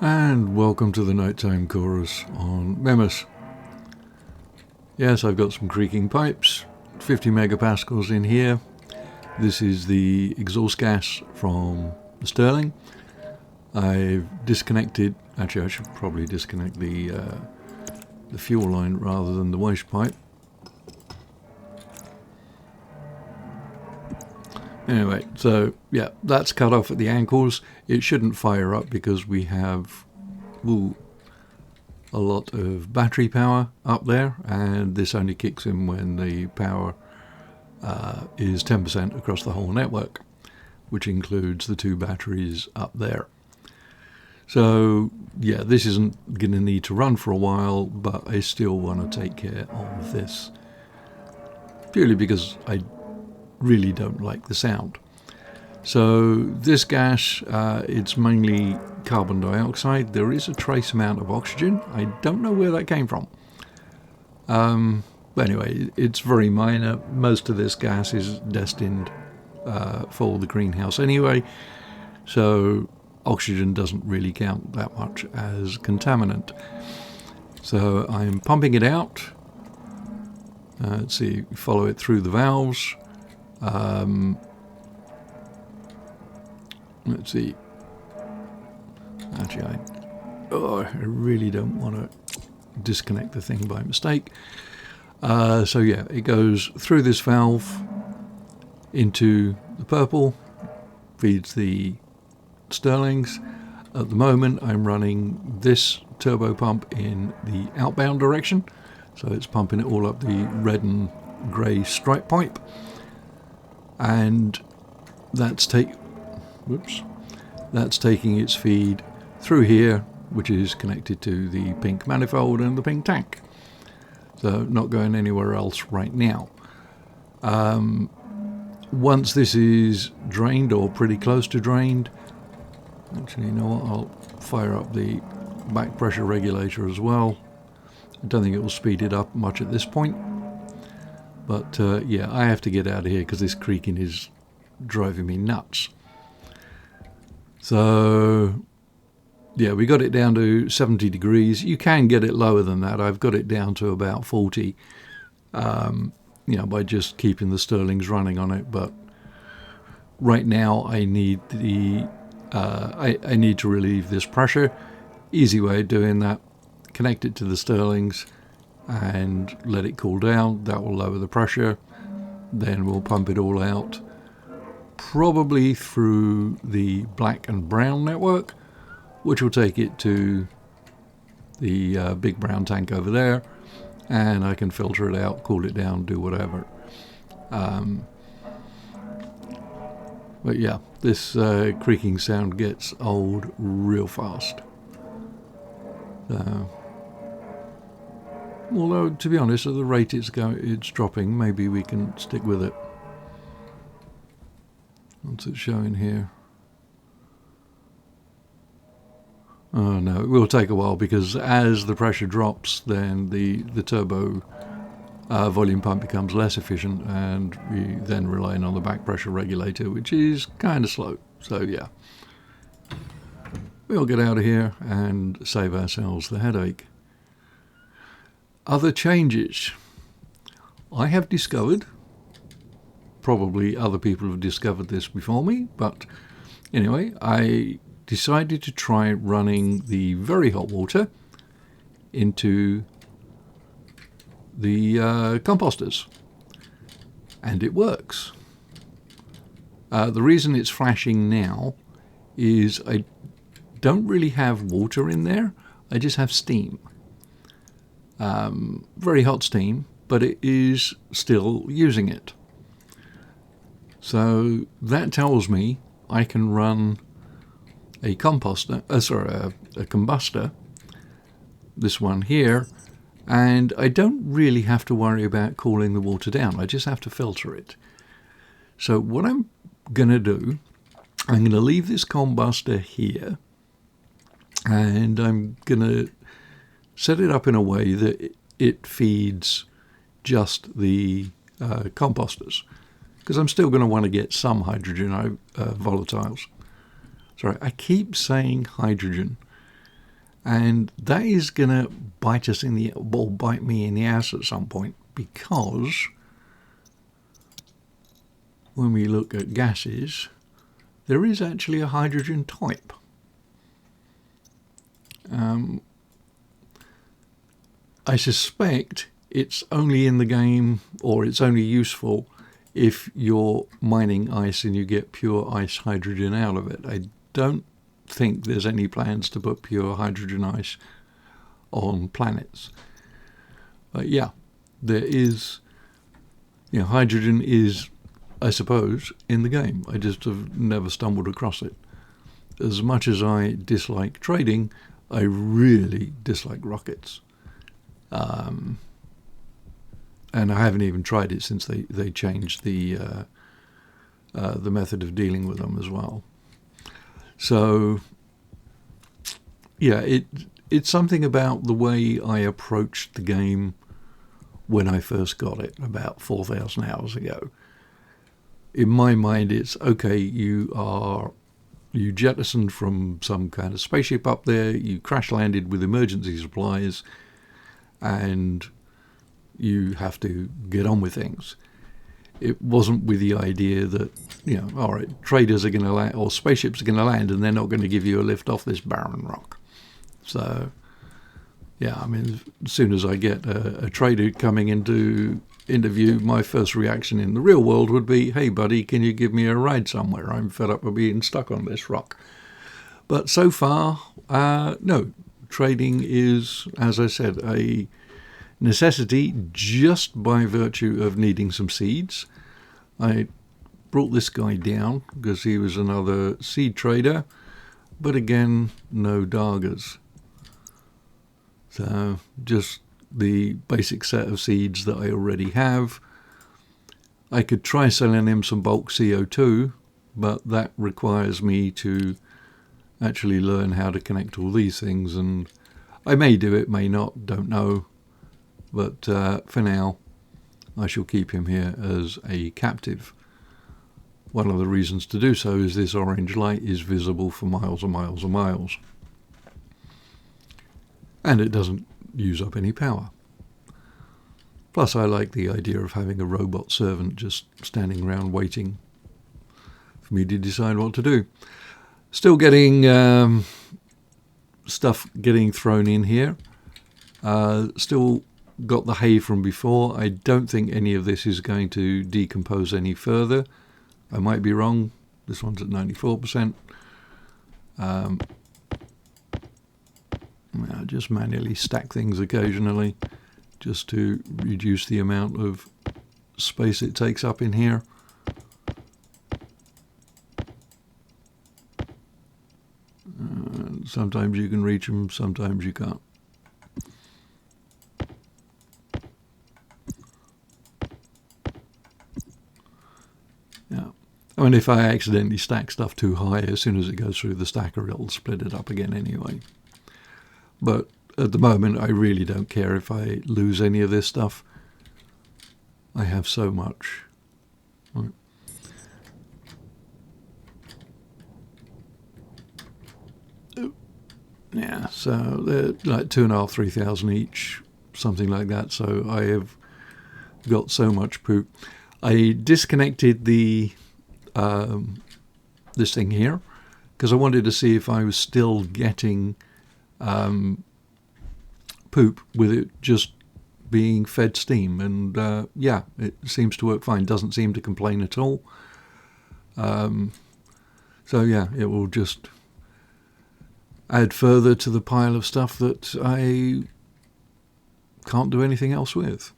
And welcome to the nighttime chorus on Memus. Yes, I've got some creaking pipes, 50 megapascals in here. This is the exhaust gas from the Stirling. I've disconnected, actually I should probably disconnect the fuel line rather than the waste pipe. Anyway, so yeah, that's cut off at the ankles. It shouldn't fire up because we have a lot of battery power up there, and this only kicks in when the power is 10% across the whole network, which includes the two batteries up there. So yeah, this isn't going to need to run for a while, but I still want to take care of this, purely because I really don't like the sound. So this gas, it's mainly carbon dioxide. There is a trace amount of oxygen. I don't know where that came from. But anyway, it's very minor. Most of this gas is destined for the greenhouse anyway, so oxygen doesn't really count that much as contaminant. So I'm pumping it out. Let's see, follow it through the valves. Let's see. Actually, I really don't want to disconnect the thing by mistake. So yeah, it goes through this valve into the purple, feeds the Stirlings. At the moment, I'm running this turbo pump in the outbound direction, so it's pumping it all up the red and grey stripe pipe. And that's taking its feed through here, which is connected to the pink manifold and the pink tank. So not going anywhere else right now. Once this is drained or pretty close to drained, actually, you know what, I'll fire up the back pressure regulator as well. I don't think it will speed it up much at this point. But yeah, I have to get out of here because this creaking is driving me nuts. So yeah, we got it down to 70 degrees. You can get it lower than that. I've got it down to about 40, by just keeping the Stirlings running on it. But right now I need I need to relieve this pressure. Easy way of doing that: connect it to the Stirlings and let it cool down. That will lower the pressure. Then we'll pump it all out, probably through the black and brown network, which will take it to the big brown tank over there, and I can filter it out, cool it down, do whatever. But yeah, this creaking sound gets old real fast. Although, to be honest, at the rate it's dropping, maybe we can stick with it. What's it showing here? Oh no, it will take a while, because as the pressure drops, then the turbo volume pump becomes less efficient, and we then relying on the back pressure regulator, which is kind of slow. So yeah, we'll get out of here and save ourselves the headache. Other changes I have discovered. Probably other people have discovered this before me, but anyway, I decided to try running the very hot water into the composters, and it works. The reason it's flashing now is I don't really have water in there, I just have steam. Very hot steam, but it is still using it. So that tells me I can run a combustor, this one here, and I don't really have to worry about cooling the water down. I just have to filter it. So what I'm going to do, I'm going to leave this combustor here, and I'm going to set it up in a way that it feeds just the composters, because I'm still going to want to get some hydrogen volatiles. Sorry, I keep saying hydrogen. And that is going to bite us in the, or bite me in the ass at some point, because when we look at gases, there is actually a hydrogen type. I suspect it's only in the game, or it's only useful if you're mining ice and you get pure ice hydrogen out of it. I don't think there's any plans to put pure hydrogen ice on planets. But yeah, there is, hydrogen is, I suppose, in the game. I just have never stumbled across it. As much as I dislike trading, I really dislike rockets. And I haven't even tried it since they changed the method of dealing with them as well. So, yeah, it's something about the way I approached the game when I first got it about 4,000 hours ago. In my mind, it's okay, you jettisoned from some kind of spaceship up there, you crash landed with emergency supplies, and you have to get on with things. It wasn't with the idea that, all right, traders are going to land, or spaceships are going to land, and they're not going to give you a lift off this barren rock. So, yeah, I mean, as soon as I get a trader coming into interview, my first reaction in the real world would be, hey, buddy, can you give me a ride somewhere? I'm fed up of being stuck on this rock. But so far, no. Trading is, as I said, a necessity just by virtue of needing some seeds. I brought this guy down because he was another seed trader, but again, no Dargers. So just the basic set of seeds that I already have. I could try selling him some bulk CO2, but that requires me to actually learn how to connect all these things, and I may do it, may not, don't know. But for now, I shall keep him here as a captive. One of the reasons to do so is this orange light is visible for miles and miles and miles. And it doesn't use up any power. Plus, I like the idea of having a robot servant just standing around waiting for me to decide what to do. Still getting stuff getting thrown in here. Still got the hay from before. I don't think any of this is going to decompose any further. I might be wrong. This one's at 94%. I'll just manually stack things occasionally just to reduce the amount of space it takes up in here. Sometimes you can reach them, sometimes you can't. Yeah, I mean, if I accidentally stack stuff too high, as soon as it goes through the stacker, it'll split it up again anyway. But at the moment, I really don't care if I lose any of this stuff. I have so much. Right. Yeah, so they're like 2,500, 3,000 each, something like that. So I have got so much poop. I disconnected the this thing here because I wanted to see if I was still getting poop with it just being fed steam, and yeah, it seems to work fine. Doesn't seem to complain at all. So yeah, it will just add further to the pile of stuff that I can't do anything else with.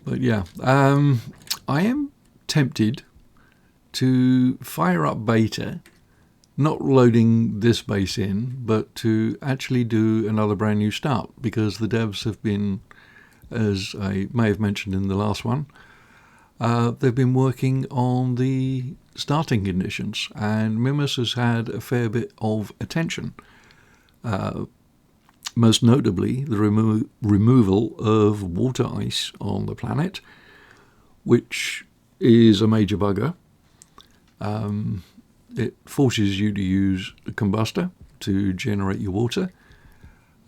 But yeah, I am tempted to fire up beta, not loading this base in, but to actually do another brand new start, because the devs have been, as I may have mentioned in the last one, they've been working on the starting conditions, and Mimus has had a fair bit of attention. Most notably, the removal of water ice on the planet, which is a major bugger. It forces you to use a combustor, to generate your water.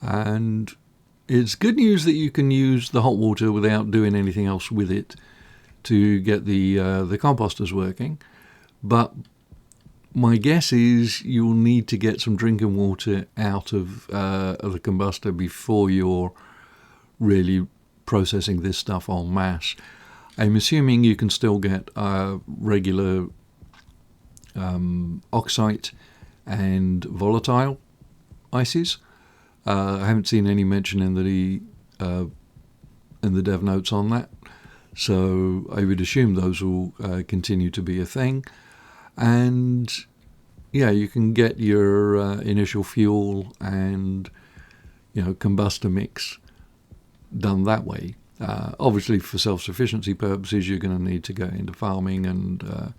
And it's good news that you can use the hot water without doing anything else with it to get the composters working. But my guess is you'll need to get some drinking water out of the combustor before you're really processing this stuff en masse. I'm assuming you can still get regular oxide and volatile ices. I haven't seen any mention in the dev notes on that, so I would assume those will continue to be a thing. And yeah, you can get your initial fuel and combustor mix done that way. Obviously, for self-sufficiency purposes, you're going to need to go into farming and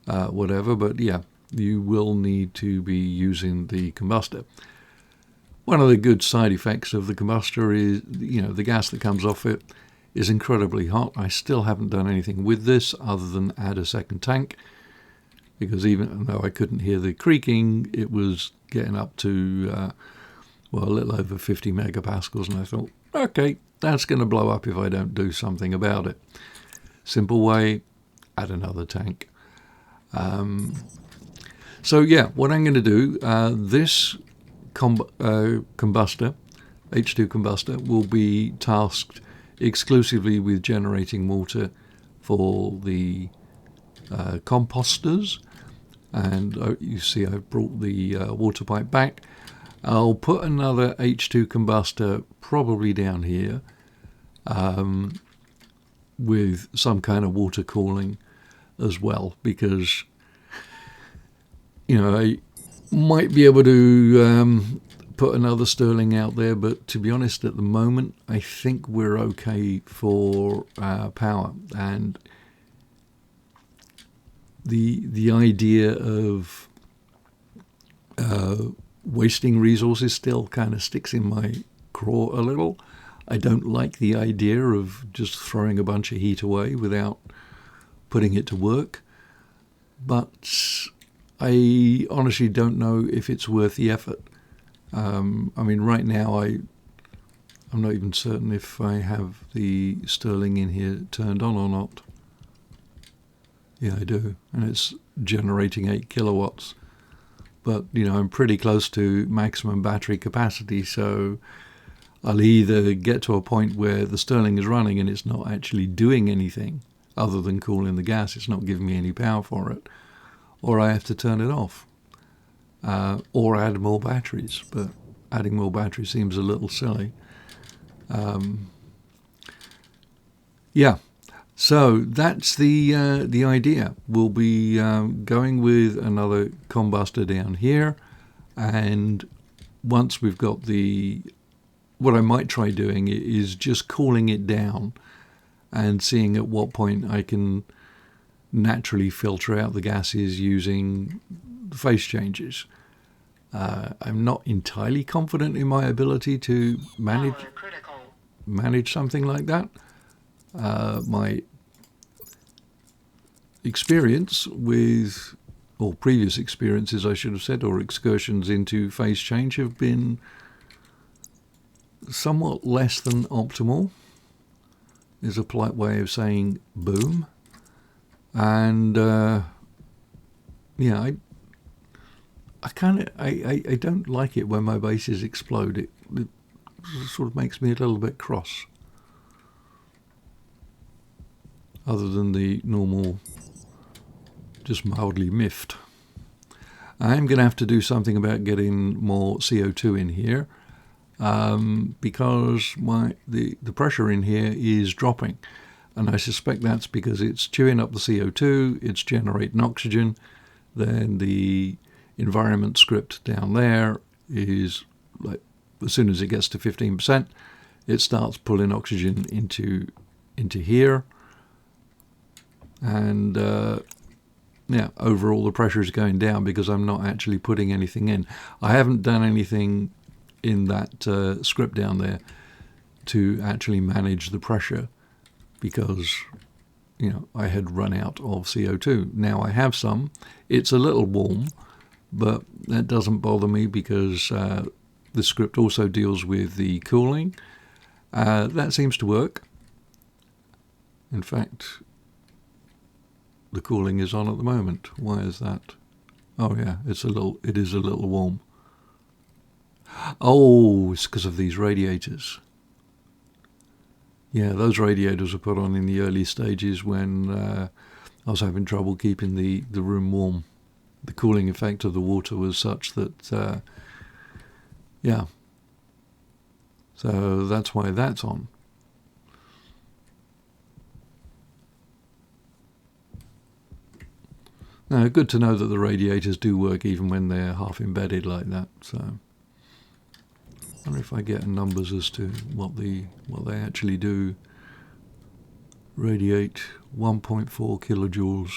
whatever. But yeah, you will need to be using the combustor. One of the good side effects of the combustor is, the gas that comes off it is incredibly hot. I still haven't done anything with this other than add a second tank, because even though I couldn't hear the creaking, it was getting up to, a little over 50 megapascals, and I thought, okay, that's going to blow up if I don't do something about it. Simple way, add another tank. So yeah, what I'm going to do, this combustor, H2 combustor, will be tasked exclusively with generating water for the composters. And you see I've brought the water pipe back. I'll put another H2 combustor probably down here with some kind of water cooling as well, because I might be able to put another Stirling out there, but to be honest, at the moment I think we're okay for power. And the idea of wasting resources still kind of sticks in my craw a little. I don't like the idea of just throwing a bunch of heat away without putting it to work, but I honestly don't know if it's worth the effort. Right now I'm not even certain if I have the Stirling in here turned on or not. Yeah, I do, and it's generating 8 kilowatts. But, I'm pretty close to maximum battery capacity, so I'll either get to a point where the Stirling is running and it's not actually doing anything other than cooling the gas, it's not giving me any power for it, or I have to turn it off, or add more batteries. But adding more batteries seems a little silly. Yeah. So that's the idea. We'll be going with another combustor down here, and once we've got what I might try doing is just cooling it down and seeing at what point I can naturally filter out the gases using phase changes. I'm not entirely confident in my ability to manage something like that. My experience with, or previous experiences I should have said, or excursions into phase change have been somewhat less than optimal, is a polite way of saying boom. And I don't like it when my bases explode. It sort of makes me a little bit cross, other than the normal just mildly miffed. I'm going to have to do something about getting more CO2 in here, because the pressure in here is dropping, and I suspect that's because it's chewing up the CO2, it's generating oxygen. Then the environment script down there is like, as soon as it gets to 15%, it starts pulling oxygen into here. And overall the pressure is going down because I'm not actually putting anything in. I haven't done anything in that script down there to actually manage the pressure, because I had run out of CO2. Now I have some. It's a little warm, but that doesn't bother me because the script also deals with the cooling. That seems to work. In fact, the cooling is on at the moment. Why is that? Oh yeah, it is a little warm. Oh, it's because of these radiators. Yeah, those radiators were put on in the early stages when I was having trouble keeping the room warm. The cooling effect of the water was such that, yeah. So that's why that's on. Now, good to know that the radiators do work even when they're half embedded like that. So, I wonder if I get numbers as to what they actually do. Radiate 1.4 kilojoules.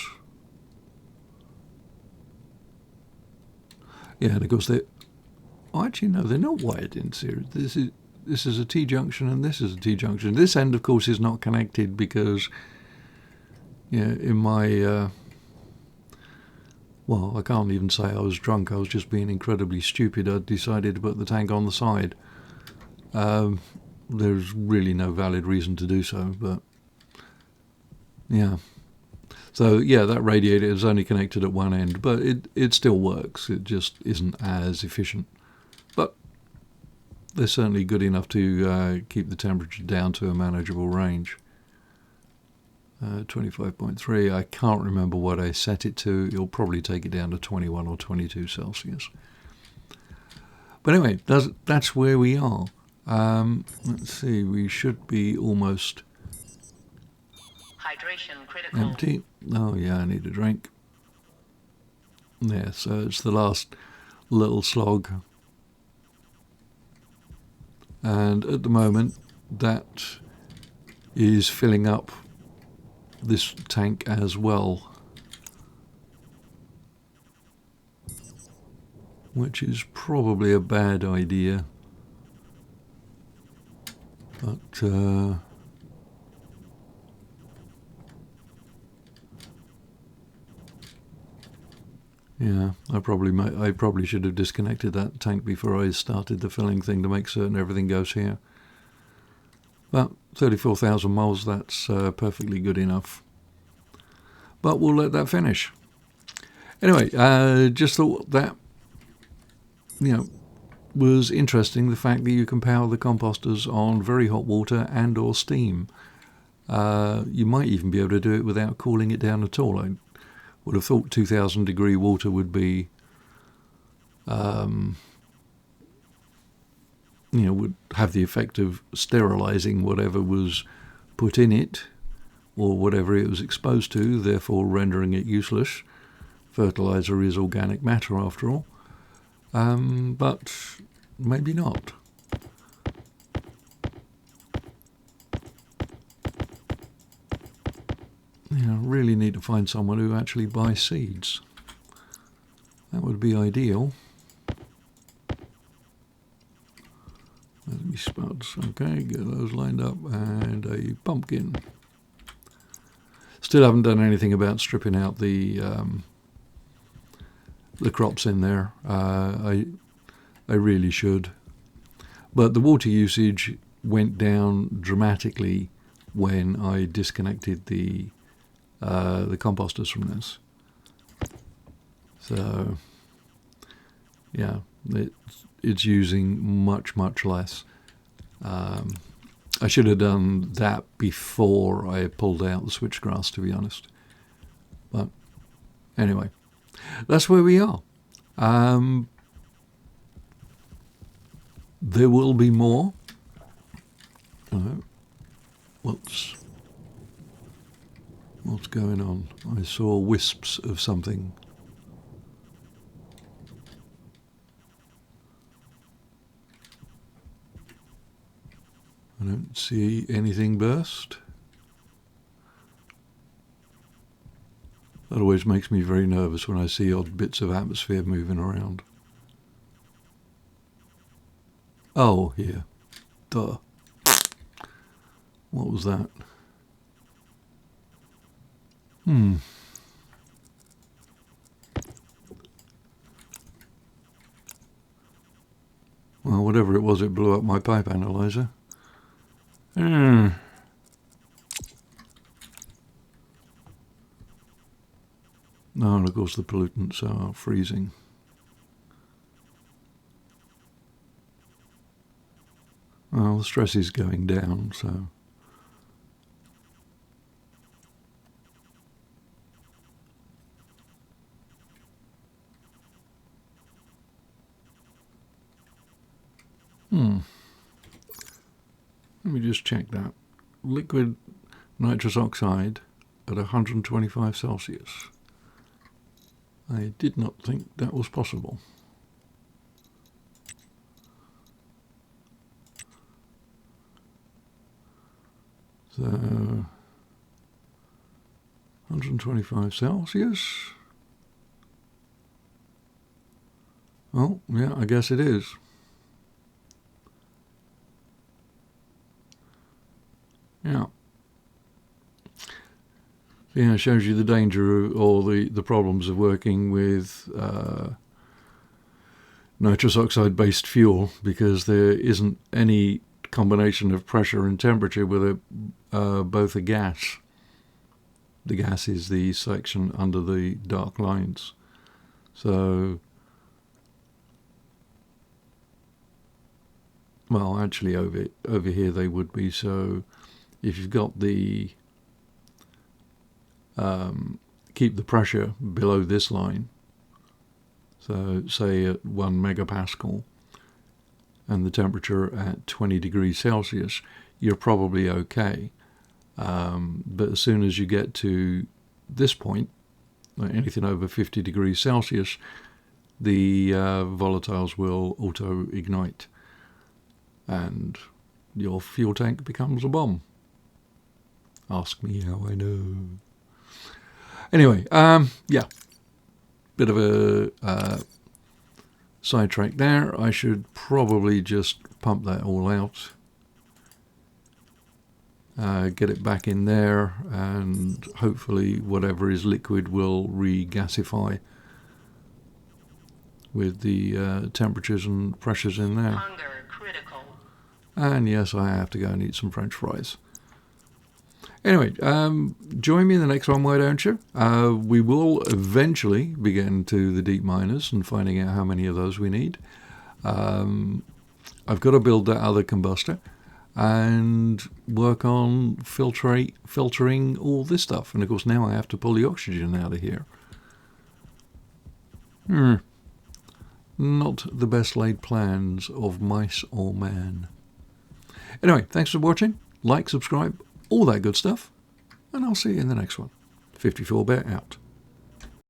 Yeah, and of course they. Oh, actually, no, they're not wired in series. This is a T junction and this is a T junction. This end, of course, is not connected because, yeah, in my. Well, I can't even say I was drunk. I was just being incredibly stupid. I decided to put the tank on the side. There's really no valid reason to do so, but yeah. So yeah, that radiator is only connected at one end, but it still works. It just isn't as efficient. But they're certainly good enough to keep the temperature down to a manageable range. 25.3, I can't remember what I set it to. You'll probably take it down to 21 or 22 Celsius. But anyway, that's where we are. Let's see, we should be almost hydration critical. Empty. Oh yeah, I need a drink. Yeah, so it's the last little slog. And at the moment, that is filling up this tank as well, which is probably a bad idea. But yeah, I probably should have disconnected that tank before I started the filling thing to make certain everything goes here. But 34,000 moles, that's perfectly good enough. But we'll let that finish. Anyway, just thought that, was interesting, the fact that you can power the composters on very hot water and or steam. You might even be able to do it without cooling it down at all. I would have thought 2,000 degree water would be, would have the effect of sterilizing whatever was put in it or whatever it was exposed to, therefore rendering it useless. Fertilizer is organic matter after all. But maybe not. Really need to find someone who actually buys seeds. That would be ideal. Let me spuds. Okay, get those lined up, and a pumpkin. Still haven't done anything about stripping out the crops in there. I really should. But the water usage went down dramatically when I disconnected the composters from this. So yeah, it's using much less. I should have done that before I pulled out the switchgrass, to be honest. But anyway, that's where we are. There will be more. What's going on? I saw wisps of something. I don't see anything burst. That always makes me very nervous when I see odd bits of atmosphere moving around. Oh, here. Duh. What was that? whatever it was, it blew up my pipe analyzer. Oh, and of course the pollutants are freezing. Well, the stress is going down, so... Let me just check that. Liquid nitrous oxide at 125 Celsius. I did not think that was possible. So, 125 Celsius. Oh, yeah, I guess it is. Yeah. Yeah, it shows you the danger or the problems of working with nitrous oxide based fuel, because there isn't any combination of pressure and temperature with both a gas. The gas is the section under the dark lines. So, well, actually over here they would be. So if you've got the keep the pressure below this line, so say at 1 megapascal, and the temperature at 20 degrees Celsius, you're probably okay. But as soon as you get to this point, like anything over 50 degrees Celsius, the volatiles will auto-ignite, and your fuel tank becomes a bomb. Ask me how I know. Anyway, yeah, bit of a sidetrack there. I should probably just pump that all out, get it back in there, and hopefully whatever is liquid will re-gasify with the temperatures and pressures in there. Hunger critical. And yes, I have to go and eat some French fries. Anyway, join me in the next one, why don't you? We will eventually be getting to the deep miners and finding out how many of those we need. I've got to build that other combustor and work on filtering all this stuff. And of course now I have to pull the oxygen out of here. Not the best laid plans of mice or man. Anyway, thanks for watching. Like, subscribe, all that good stuff, and I'll see you in the next one. 54-Bear out.